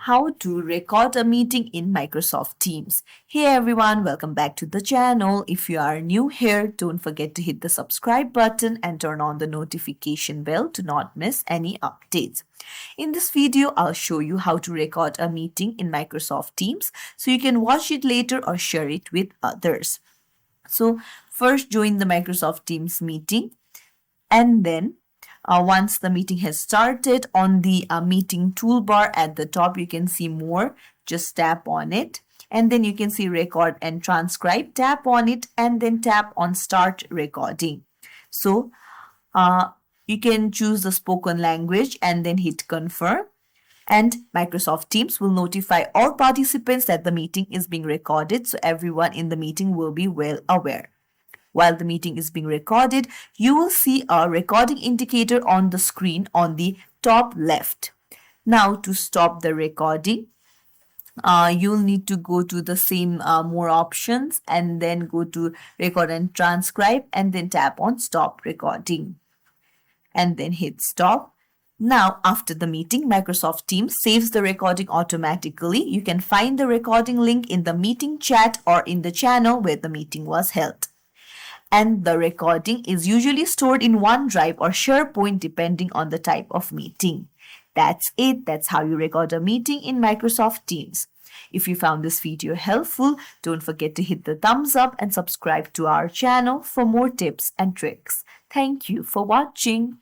how to record a meeting in Microsoft Teams. Hey everyone, welcome back to the channel. If you are new here, don't forget to hit the subscribe button and turn on the notification bell to not miss any updates. In this video, I'll show you how to record a meeting in Microsoft Teams so you can watch it later or share it with others. So first join the Microsoft Teams meeting, and then once the meeting has started, on the meeting toolbar at the top you can see more. Just tap on it, and then you can see record and transcribe. Tap on it and then tap on start recording. So you can choose the spoken language and then hit confirm, and Microsoft Teams will notify all participants that the meeting is being recorded, so everyone in the meeting will be well aware. While the meeting is being recorded, you will see a recording indicator on the screen on the top left. Now, to stop the recording, you'll need to go to the same more options and then go to record and transcribe and then tap on stop recording and then hit stop. Now, after the meeting, Microsoft Teams saves the recording automatically. You can find the recording link in the meeting chat or in the channel where the meeting was held. And the recording is usually stored in OneDrive or SharePoint depending on the type of meeting. That's it. That's how you record a meeting in Microsoft Teams. If you found this video helpful, don't forget to hit the thumbs up and subscribe to our channel for more tips and tricks. Thank you for watching.